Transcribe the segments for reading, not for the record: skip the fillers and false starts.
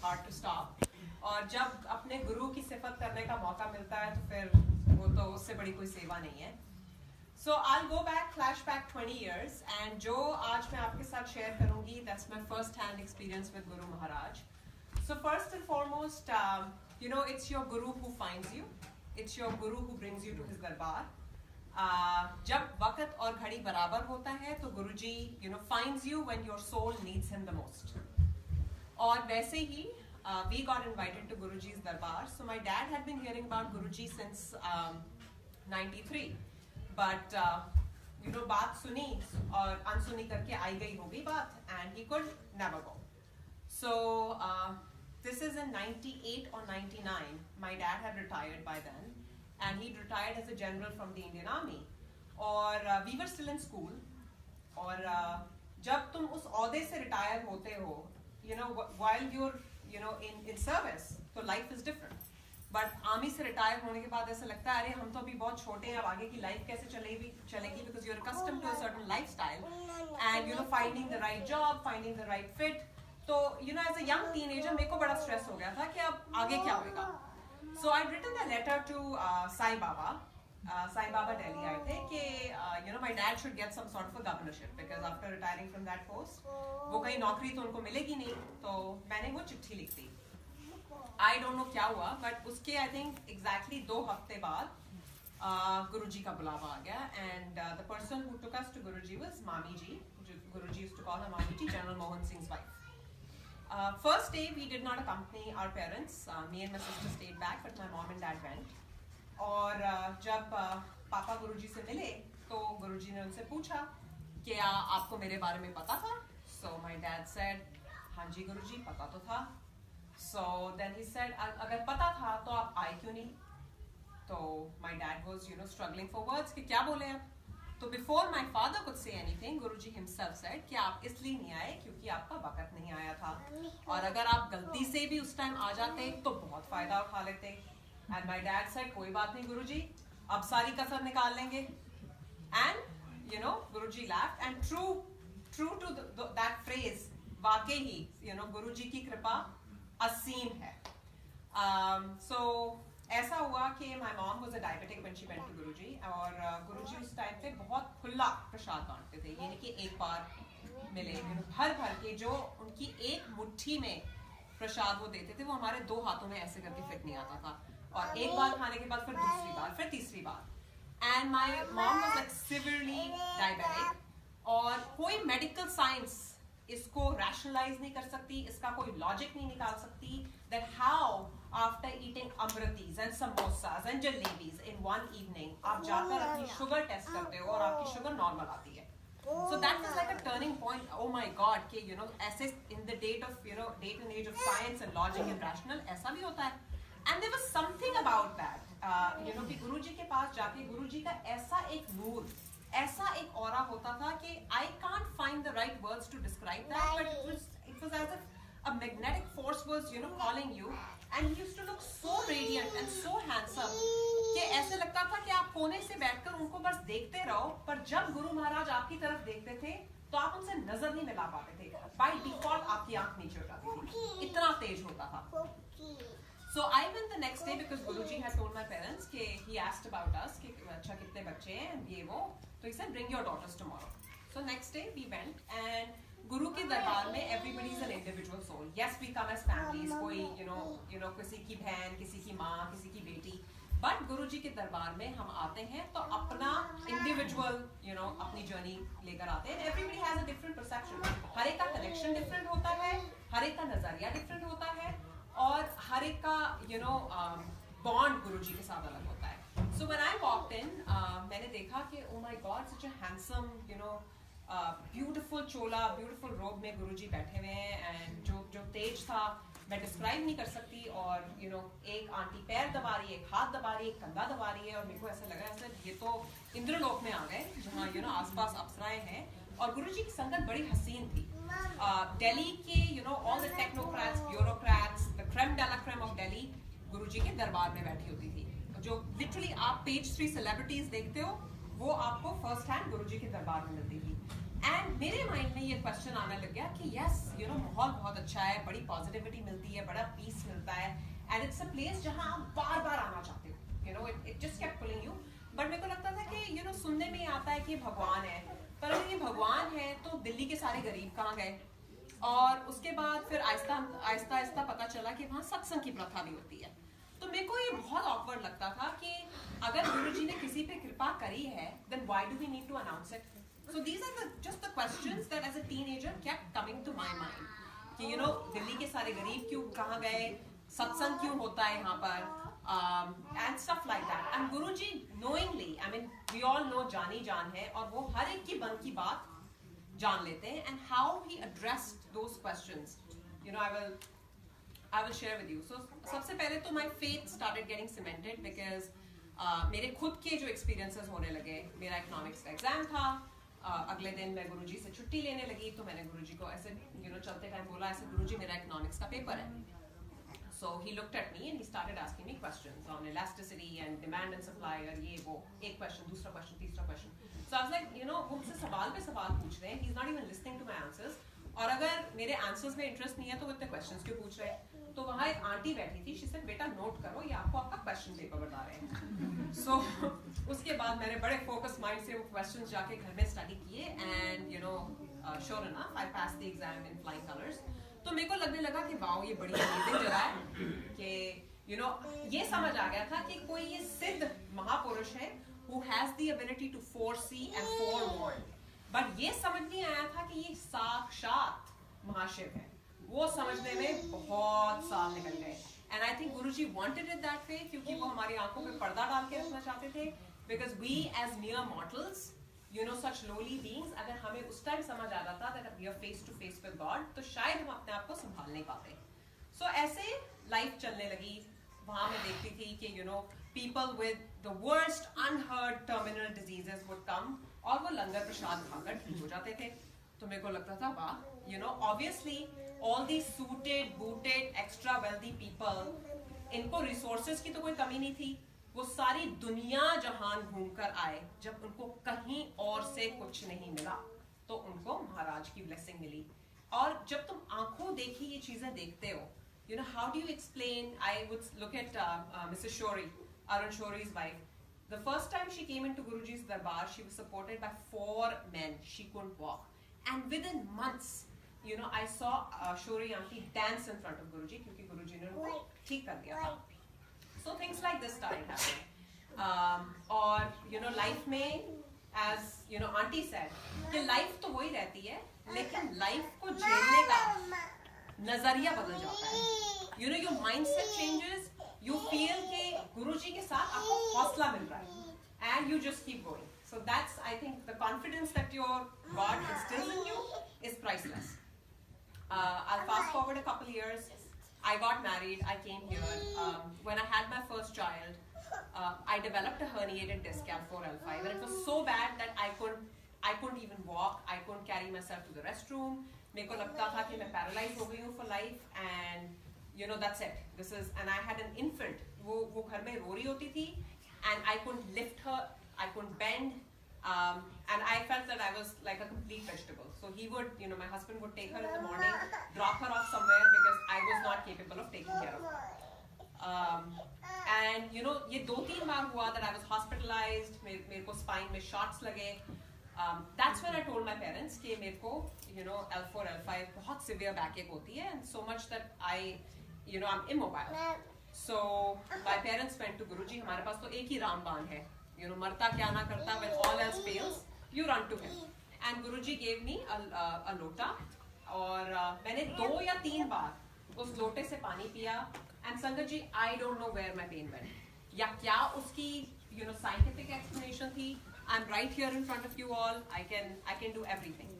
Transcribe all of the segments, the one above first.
hard to stop. और जब अपने गुरु की सिफत करने का मौका मिलता है तो फिर वो तो उससे बड़ी कोई सेवा नहीं है. So I'll go back, flashback 20 years, and जो आज मैं आपके साथ share करूँगी, that's my first-hand experience with Guru Maharaj. So first and foremost, it's your Guru who finds you. It's your Guru who brings you to his darbar. जब वक्त और घड़ी बराबर होता है तो गुरुजी finds you when your soul needs him the most. और वैसे ही we got invited to Guruji's darbar. So my dad had been hearing about Guruji since 93, but बात सुनी और अनसुनी करके आई गई होगी बात, and he could never go. So this is in 98 or 99. My dad had retired by then, and he'd retired as a general from the Indian Army. और we were still in school. और जब तुम उस औहदे से retire होते हो, while you're in service, तो life is different. But army से retire होने के बाद ऐसा लगता है अरे हम तो अभी बहुत छोटे हैं, अब आगे की life कैसे चलेगी because you're accustomed to a certain lifestyle, and finding the right job, finding the right fit. तो as a young teenager मेरे को बड़ा stress हो गया था कि अब आगे क्या होगा. So I'd written a letter to Sai Baba. Sai Baba Delhi आए थे कि my dad should get some sort of a governorship because after retiring from that post वो कहीं नौकरी तो उनको मिलेगी नहीं. तो मैंने वो चिट्ठी लिख दी. I don't know क्या हुआ, but उसके I think exactly 2 हफ्ते बाद गुरुजी का बुलावा आ गया, and the person who took us to Guruji was Mami Ji. Guruji used to call her Mami Ji, General Mohan Singh's wife. First day we did not accompany our parents. Me and my sister stayed back, but my mom and dad went. और जब पापा गुरुजी से मिले तो गुरुजी ने उनसे पूछा कि आपको मेरे बारे में पता था? So my dad said, हाँ जी गुरुजी पता तो था. So then he said, अगर पता था तो आप आए क्यों नहीं? तो my dad was struggling for words कि क्या बोले अब. तो before my father could say anything, Guruji himself said कि आप इसलिए नहीं आए क्योंकि आपका वक्त नहीं आया था, और अगर आप गलती से भी उस टाइम आ जाते तो बहुत फायदा उठा लेते. And my dad said कोई बात नहीं गुरुजी, अब सारी कसर निकाल लेंगे. And Guruji laughed, and true to that phrase, वाकई ही गुरुजी की कृपा असीम है. So ऐसा हुआ कि my mom was a diabetic when she went to Guruji, और गुरुजी उस टाइम पे बहुत खुला प्रसाद बांटते थे. यानी कि एक बार मिले भर के जो उनकी एक मुट्ठी में प्रसाद वो देते थे वो हमारे 2 हाथों में ऐसे करके फिट नहीं आता था. और एक बार खाने के बाद फिर दूसरी बार, फिर तीसरी बार. And my mom was like severely diabetic, और कोई मेडिकल साइंस इसको रैशनलाइज नहीं कर सकती, इसका कोई लॉजिक नहीं निकाल सकती that how after eating amratis and samosas and jalebis in one evening आप जाकर अपनी शुगर टेस्ट करते हो और आपकी शुगर नॉर्मल आती है. So that was like a turning point. Oh my God कि ऐसे in the date and age of science and logic and rational ऐसा भी होता है. And there was something about that कि गुरुजी के पास जाके गुरुजी का ऐसा एक नूर, ऐसा एक ऑरा होता था कि I can't find the right words to describe that, but it was as if a magnetic force was calling you, and he used to look so radiant and so handsome कि ऐसे लगता था कि आप कोने से बैठकर उनको बस देखते रहो, पर जब गुरु महाराज आपकी तरफ देखते थे तो आप उनसे नजर नहीं मिला पाते थे. By default आपकी आंख नीचे हो जाती थी, इतना तेज होता था. So I went the next day because Guruji had told my parents कि he asked about us कि अच्छा कितने बच्चे हैं ये वो, तो he said bring your daughters tomorrow. So next day we went, and गुरु के दरबार में everybody is an individual soul. Yes, we come as families. कोई किसी की बहन, किसी की माँ, किसी की बेटी. But गुरुजी के दरबार में हम आते हैं तो अपना individual अपनी journey लेकर आते हैं. Everybody has a different perception. हर एक का connection different होता है, हर एक का नजरिया different होता है, और हर एक का bond गुरुजी के साथ अलग होता है. So when I walked in, मैंने देखा कि oh my God, such a handsome beautiful Chola, beautiful रोब में गुरुजी बैठे हुए हैं, एंड जो तेज था मैं डिस्क्राइब नहीं कर सकती. और एक आंटी पैर दबा रही है, एक हाथ दबा रही है, एक कंधा दबा रही है, और मेरे को ऐसा लगा ऐसे ये तो इंद्रलोक में आ गए जहाँ आसपास अप्सराएं हैं. और गुरुजी की संगत बड़ी हसीन थी. दिल्ली के all the technocrats, bureaucrats, the creme de la creme of Delhi Guruji के दरबार में बैठी होती थी. जो लिटरली आप पेज 3 सेलिब्रिटीज देखते हो वो आपको फर्स्ट हैंड गुरुजी के दरबार में मिलती थी. एंड मेरे माइंड में ये क्वेश्चन आने लग गया कि यस यू नो माहौल बहुत अच्छा है, बड़ी पॉजिटिविटी मिलती है, बड़ा पीस मिलता है, एंड इट्स अ प्लेस जहां आप बार बार आना चाहते हो, you know it just kept pulling you. But मेरे को लगता था कि यू नो सुनने में ही आता है कि भगवान है, पर अगर ये भगवान है तो दिल्ली के सारे गरीब कहाँ गए. और उसके बाद फिर आहिस्ता आहिस्ता आहिस्ता पता चला कि वहाँ सत्संग की प्रथा भी होती है. तो मेरे को ये बहुत ऑकवर्ड लगता था कि अगर गुरुजी ने किसी पे कृपा करी है, then why do we need to announce it? So these are just the questions that as a teenager kept coming to my mind. कि you know दिल्ली के सारे गरीब क्यों कहाँ गए, सत्संग क्यों होता है यहाँ पर, and stuff like that. And Guruji knowingly, I mean we all know जानी जान है और वो हर एक की मन की बात जान लेते हैं, and how he addressed those questions, you know I will share with you. So सबसे पहले तो my faith started getting cemented because मेरे खुद के जो experiences होने लगे. मेरा economics का एग्जाम था, अगले दिन मैं गुरुजी से छुट्टी लेने लगी, तो मैंने गुरुजी को ऐसे you know चलते टाइम बोला ऐसे, गुरुजी मेरा economics का पेपर है. So he looked at me and he started asking me questions on elasticity and demand and supply, और ये वो एक question, दूसरा question, तीसरा question. So I was like, you know वो मुझसे सवाल पे सवाल पूछ रहे हैं, he's not even listening to my answers. और अगर मेरे आंसर्स में इंटरेस्ट नहीं है तो वो इतने क्वेश्चंस क्यों पूछ रहे हैं. तो वहाँ एक आंटी बैठी थी, शी सेड बेटा नोट करो, ये आपको आपका क्वेश्चन पेपर बता रहे हैं. सो उसके बाद मैंने बड़े फोकस माइंड से वो क्वेश्चंस जाके घर में स्टडी किए, and you know sure enough I pass the exam in flying colours. तो मेरे को लगने लगा कि वाओ ये बड़ी अमेजिंग जगह है, कि यू नो ये समझ आ गया था कि कोई ये सिद्ध महापुरुष है who has the ability to foresee and forewarn. But ये समझ नहीं आया था कि ये साक्षात महाशिव है. वो समझने में बहुत साल निकल गए. And I think Guruji wanted it that way, क्योंकि वो हमारी आंखों पे पर्दा डाल के रखना चाहते थे. Because we as mere mortals, you know such lowly beings, अगर हमें उस टाइम समझ आ जाता that we are face to face with God, तो शायद हम अपने आप को संभाल नहीं पाते. सो ऐसे लाइफ चलने लगी. वहाँ मैं देखती थी कि you know people with the worst unheard terminal diseases would come, और वो लंगर प्रसाद खाकर ठीक हो जाते थे. तो मेरे को लगता था वाह, you know obviously all these suited, booted, extra wealthy people, इनको resources की तो कोई कमी नहीं थी. वो सारी दुनिया जहान घूमकर आए, जब उनको कहीं और से कुछ नहीं मिला तो उनको महाराज की ब्लेसिंग मिली. और जब तुम आंखों देखी ये चीजें देखते हो, you know how do you explain? I would look at Mrs. Shori, Arun Shori's wife. The first time she came into Guruji's darbar, she was supported by 4 men. She couldn't walk, and within months, you know, I saw Shori auntie dance in front of Guruji, क्योंकि गुरुजी ने उनको ठीक कर दिया था. So things like this started happening. और you know life में, as you know auntie said, कि life तो वही रहती है, लेकिन life को झेलने का नजरिया बदल जाता है. You know your mindset changes. You feel कि गुरुजी के साथ आपको हौसला मिल रहा है, and you just keep going. So that's, I think, the confidence that your God instills in you is priceless. I'll fast forward a couple years. I got married. I came here. When I had my first child, I developed a herniated disc, L4, L5, and it was so bad that I couldn't even walk. I couldn't carry myself to the restroom. मेरे को लगता था कि मैं paralyzed हो गई हूँ for life, and you know that's it. This is, and I had an infant. वो घर में रो रही होती थी, and I couldn't lift her. I couldn't bend. And I felt that I was like a complete vegetable. So he would, you know, my husband would take her in the morning, drop her off somewhere because I was not capable of taking care of her. And you know, ये 2-3 बार हुआ that I was hospitalized. मेरे को spine में shots लगे. That's when I told my parents कि मेरे को, you know, L4, L5 बहुत severe backache होती है, and so much that you know, I'm immobile. So my parents went to Guruji. हमारे पास तो एक ही रामबाण है. You know, मरता क्या ना करता, when all else fails, you run to him. And Guruji gave me a लोटा, और मैंने 2 या 3 बार उस लोटे से पानी पिया. And संगत जी, I don't know where my pain went. या क्या उसकी, you know, scientific explanation थी. I'm right here in front of you all. I can do everything.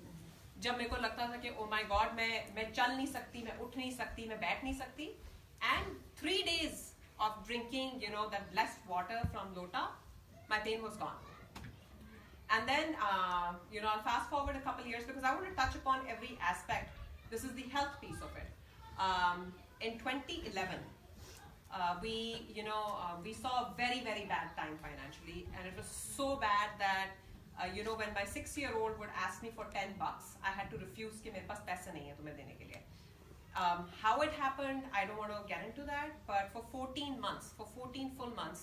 जब मेरे को लगता था कि oh my God, मैं चल नहीं सकती, मैं उठ नहीं सकती, मैं बैठ नहीं सकती. And 3 days of drinking, you know, that blessed water from lota, my pain was gone. And then, you know, I'll fast forward a couple years because I want to touch upon every aspect. This is the health piece of it. In 2011, we saw a very, very bad time financially, and it was so bad that you know, when my 6-year-old would ask me for $10, I had to refuse कि मेरे पास पैसे नहीं है तुम्हें देने के लिए. How it happened, I don't want to get into that, but for 14 months, for 14 full months,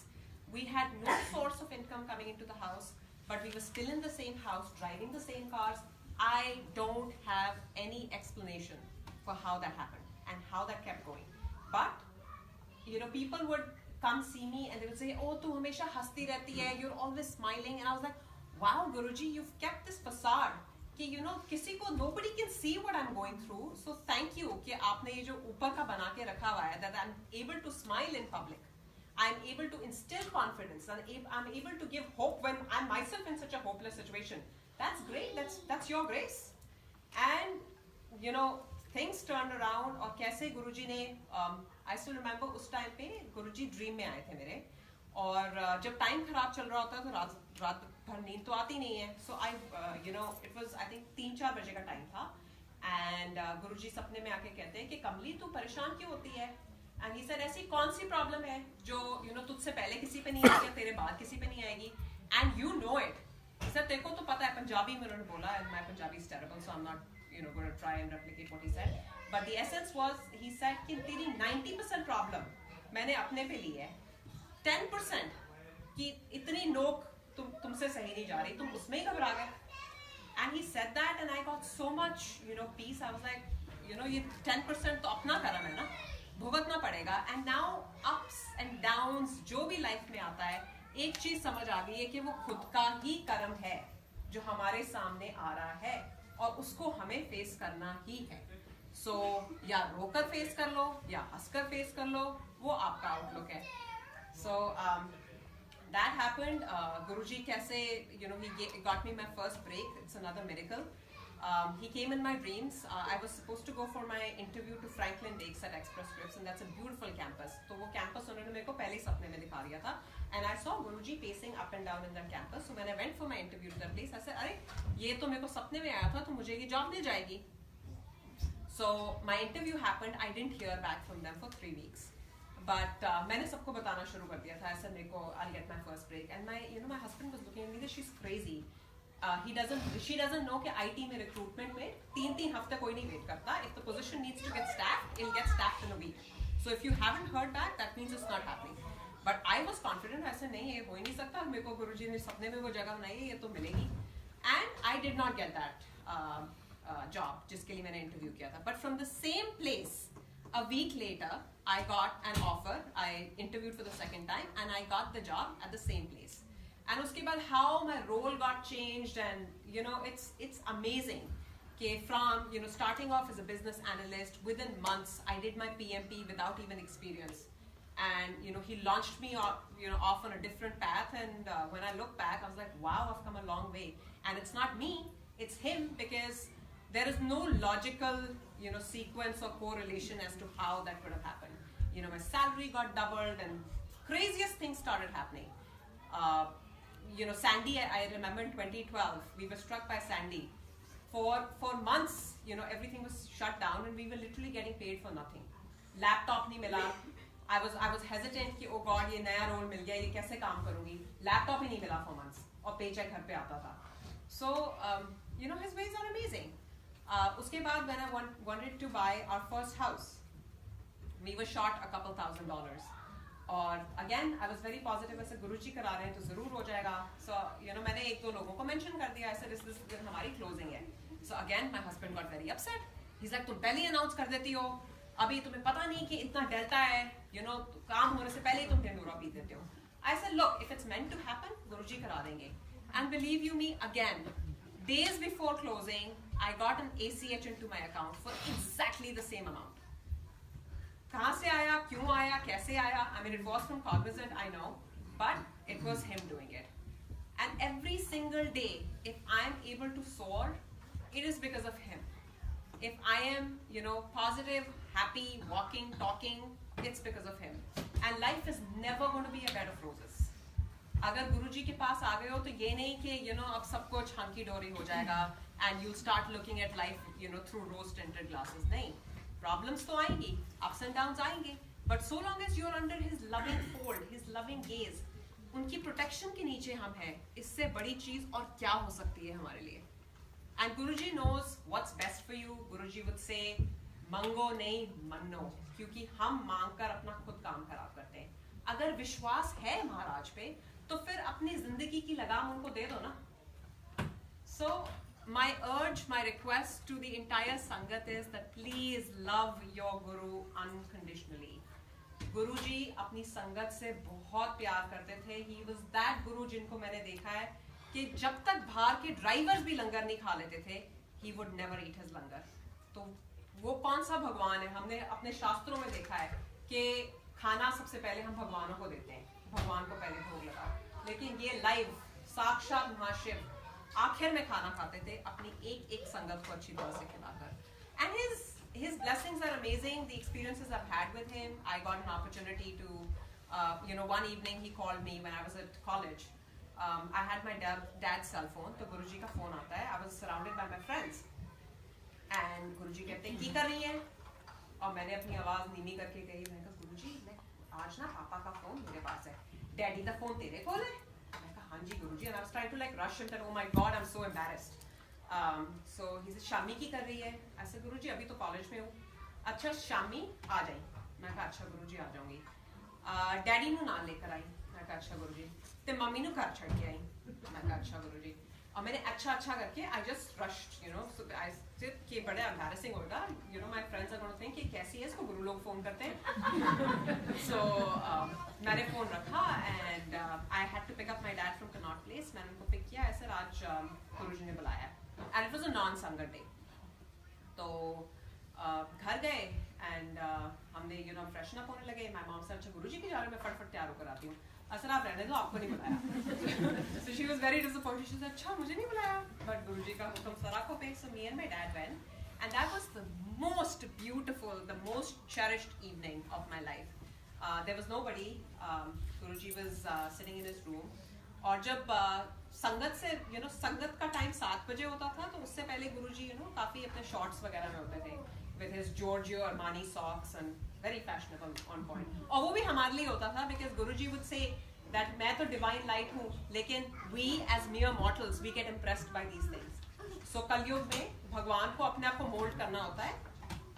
we had no source of income coming into the house, but we were still in the same house, driving the same cars. I don't have any explanation for how that happened and how that kept going. But, you know, people would come see me and they would say, oh, tu hamesha hasti rehti hai, you're always smiling. And I was like, wow, Guruji, you've kept this facade. कि you know किसी को nobody can see what I'm going through, so thank you कि आपने ये जो ऊपर का बना के रखा हुआ है, that I'm able to smile in public, I'm able to instill confidence, and I'm able to give hope when I'm myself in such a hopeless situation. That's great. That's your grace. And you know things turned around. और कैसे गुरुजी ने I still remember उस time पे गुरुजी dream में आए थे मेरे, और जब टाइम खराब चल रहा होता है तो रात भर नींद तो आती नहीं है. So I you know it was I think 3-4 बजे का टाइम था, एंड गुरुजी सपने में आके कहते हैं कि कमली तू परेशान क्यों होती है. एंड ही सेड ऐसी कौन सी प्रॉब्लम है जो यू नो तुझसे पहले किसी पे नहीं आई या तेरे बाद किसी पे नहीं आएगी, and you know it. Sir तेरे को तो पता है, पंजाबी में उन्होंने बोला, and my Punjabi is terrible so I am not you know gonna try and replicate what he said, but the essence was he said कि तेरी 90% प्रॉब्लम मैंने अपने पे ली है, 10% कि इतनी नोक तुमसे सही नहीं जा रही, तुम उसमें ही घबरा गए. And he said that and I got so much you know peace. I was like you know ये 10% तो अपना कर्म है ना, भुगतना पड़ेगा. And now ups and downs जो भी लाइफ में आता है, एक चीज समझ आ गई है कि वो खुद का ही कर्म है जो हमारे सामने आ रहा है, और उसको हमें फेस करना ही है. सो या रोकर फेस कर लो या हंसकर फेस कर लो, वो आपका आउटलुक है. सो that happened. Guruji kaise, you know, he got me my first break. It's another miracle. He came in my dreams. I was supposed to go for my interview to Franklin Lakes at Express Scripts, and that's a beautiful campus. तो वो campus उन्होंने मेरे को पहले ही सपने में दिखा दिया था, and I saw Guruji pacing up and down in that campus. So when I went for my interview to that place, I said, अरे ये तो मेरे को सपने में आया था, तो मुझे ये जॉब मिल जाएगी. So my interview happened. I didn't hear back from them for 3 weeks. But मैंने सबको बताना शुरू कर दिया था, ऐसा मेरे को I'll get my first break, and my husband was looking at me that she's crazy. She doesn't know कि IT में recruitment में 3 हफ्ते कोई नहीं wait करता. If the position needs to get staffed, it'll get staffed in a week. So if you haven't heard back, that means it's not happening. But I was confident. I said नहीं, ये हो ही नहीं सकता, मेरे को गुरुजी ने सपने में वो जगह बनाई है, ये तो मिलेगी. And I did not get that job जिसके लिए मैंने interview किया था. But from the same place, a week later, I got an offer. I interviewed for the second time, and I got the job at the same place. And उसके बाद how my role got changed, and you know, it's amazing. Okay, from you know starting off as a business analyst, within months I did my PMP without even experience, and you know he launched me off on a different path. And when I look back, I was like, wow, I've come a long way. And it's not me, it's him, because there is no logical sequence or correlation as to how that could have happened. You know, my salary got doubled and craziest things started happening. You know, Sandy, I remember in 2012, we were struck by Sandy. For months, you know, everything was shut down and we were literally getting paid for nothing. Laptop nahi mila. I was hesitant कि oh God, ये नया role मिल गया, ये कैसे काम करूँगी? Laptop ही नहीं मिला for months और paycheck घर पे आता था. So, you know, his ways are amazing. उसके बाद when I wanted to buy our first house, we were short a couple $1,000. और again I was very positive, ऐसे गुरुजी करा रहे हैं तो जरूर हो जाएगा. So you know मैंने 1-2 लोगों को mention कर दिया, ऐसे this हमारी closing है. So again my husband got very upset. He's like, तुम पहले ही announce कर देती हो, अभी तुम्हें पता नहीं कि इतना डेल्टा है, you know काम होने से पहले ही तुम ढिंडोरा पी देते हो. I said, look, if it's meant to happen, गुरुजी करा देंगे. And believe you me, again, days before closing, I got an ACH into my account for exactly the same amount. कहाँ से आया, क्यों आया, कैसे आया? I mean, it was from Cognizant, I know, but it was him doing it. And every single day, if I'm able to soar, it is because of him. If I am, you know, positive, happy, walking, talking, it's because of him. And life is never going to be a bed of roses. अगर गुरुजी के पास आ गए हो तो ये नहीं कि you know अब सब कुछ hunky dory हो जाएगा and you'll start looking at life, you know, through rose-tinted glasses. नहीं, problems तो आएंगी, ups and downs आएंगे, but so long as you're under his loving fold, his loving gaze, उनकी प्रोटेक्शन के नीचे हम हैं, इससे बड़ी चीज और क्या हो सकती है हमारे लिए। And Guruji knows what's best for you. Guruji would say mango नहीं मन्नो, क्योंकि हम मांग कर अपना खुद काम खराब करते हैं। अगर विश्वास है महाराज पे तो फिर अपनी जिंदगी की लगाम उनको दे दो ना। सो my urge, my request to the entire Sangat is that please love your Guru unconditionally. गुरुजी अपनी संगत से बहुत प्यार करते थे। He was that Guru जिनको मैंने देखा है कि जब तक बाहर के ड्राइवर्स भी लंगर नहीं खा लेते थे, he would never eat his लंगर। तो वो कौन सा भगवान है? हमने अपने शास्त्रों में देखा है कि खाना सबसे पहले हम भगवानों को देते हैं, भगवान को पहले भोग लगाओ। लेकिन ये लाइव साक्षात महाशिव आखिर में खाना खाते थे अपनी एक एक संगत को अच्छी तरह से खिलाकर। And his blessings are amazing. The experiences I've had with him, I got an opportunity to one evening he called me when I was at college. I had my dad's cell phone, तो गुरुजी का phone आता है। I was surrounded by my friends and गुरुजी कहते हैं की कर रही है, और मैंने अपनी आवाज नीमी करके कही, मैंने कहा गुरुजी मैं आज ना पापा का फोन मेरे पास है, डैडी का फोन तेरे को है? हाँ जी गुरुजी। And I was trying to like rush him that oh my god I'm so embarrassed. So he said Shami की कर रही है? I said गुरुजी अभी तो कॉलेज में हूँ। अच्छा शामी आ जाए? मैं कहा अच्छा गुरुजी आ जाऊंगी। डैडी नु नाल लेकर आई? मैं कहा अच्छा गुरुजी। ते मम्मी नु घर छोड़ के आई? मैं कहा अच्छा गुरुजी। और मैंने अच्छा करके I just rushed, so I said कि बड़े embarrassing होगा, my friends are going to think कि कैसी है, इसको गुरु लोग फोन करते हैं। So मैंने फोन रखा and I had to pick up my dad from Connaught Place. मैंने उनको पिक किया, ऐसे आज गुरुजी ने बुलाया and it was a non-sangat day. तो घर गए and हमने freshen up होने लगे। My mom said अच्छा गुरुजी की जा रहे, मैं फटफट तैयार होकर आती हूँ। सर आप रहने दो, आपको नहीं बुलाया। So she was very disappointed. She said अच्छा मुझे नहीं बुलाया, but गुरुजी का हुक्म सराखों पे। So me and my dad went and that was the most beautiful, the most cherished evening of my life. There was nobody. Guruji was sitting in his room. और जब संगत से संगत का टाइम 7 बजे होता था, तो उससे पहले गुरुजी काफी अपने शॉर्ट्स वगैरह में होते थे with his Giorgio Armani socks and very fashionable on point. और वो भी हमारे लिए होता था because Guruji would say that मैं तो divine light हूँ, लेकिन we as mere mortals we get impressed by these things. So कलयुग में भगवान को अपने आप को मोल्ड करना होता है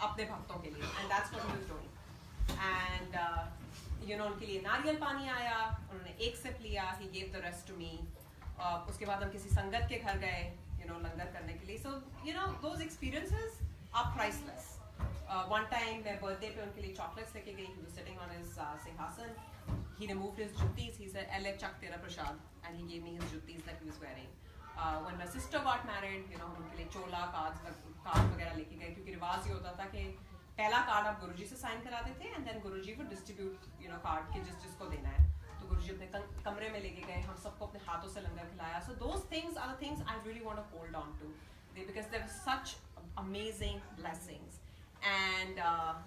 अपने भक्तों के लिए, and that's what he was doing. And उनके लिए नारियल पानी आया, उन्होंने एक सिप लिया, he gave the rest to me. उसके बाद हम किसी संगत के घर गए लंगर करने के लिए. So those experiences are priceless. One time मैं बर्थडे पे उनके लिए चॉकलेट्स लेके गई. He was sitting on his सिंहासन. He removed his juttis. He said, "Elle chak tera prasad," and he gave me his juttis that he was wearing. When my sister got married, हम उनके लिए चोला card वगैरह लेके गए, क्योंकि रिवाज ये होता था कि पहला कार्ड आप गुरुजी से साइन कराते थे and then Guruji would distribute card के जिसको देना है. तो गुरुजी अपने कमरे में लेके गए, हम सबको अपने हाथों से लंगर खिलाया. So those things are the things I really want to hold on to, because there were such amazing blessings. And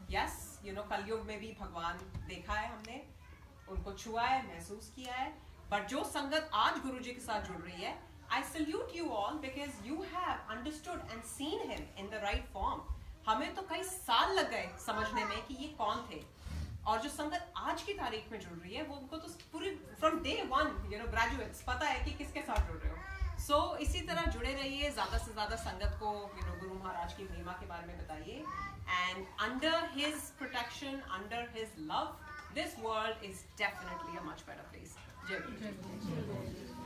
yes, कलयुग में भी भगवान देखा है हमने, उनको छुआ है, महसूस किया है. बट जो संगत आज गुरुजी के साथ जुड़ रही है, I salute you all because you have understood and seen him in the right form. हमें तो कई साल लग गए समझने में कि ये कौन थे, और जो संगत आज की तारीख में जुड़ रही है, वो उनको तो पूरी from day one graduates पता है कि किसके साथ जुड़ रहे हो. So इसी तरह जुड़े रहिए, ज़्यादा से ज़्यादा संगत को गुरु महाराज की महिमा के बारे में बताइए. And under his protection, under his love, this world is definitely a much better place. Jai Guru.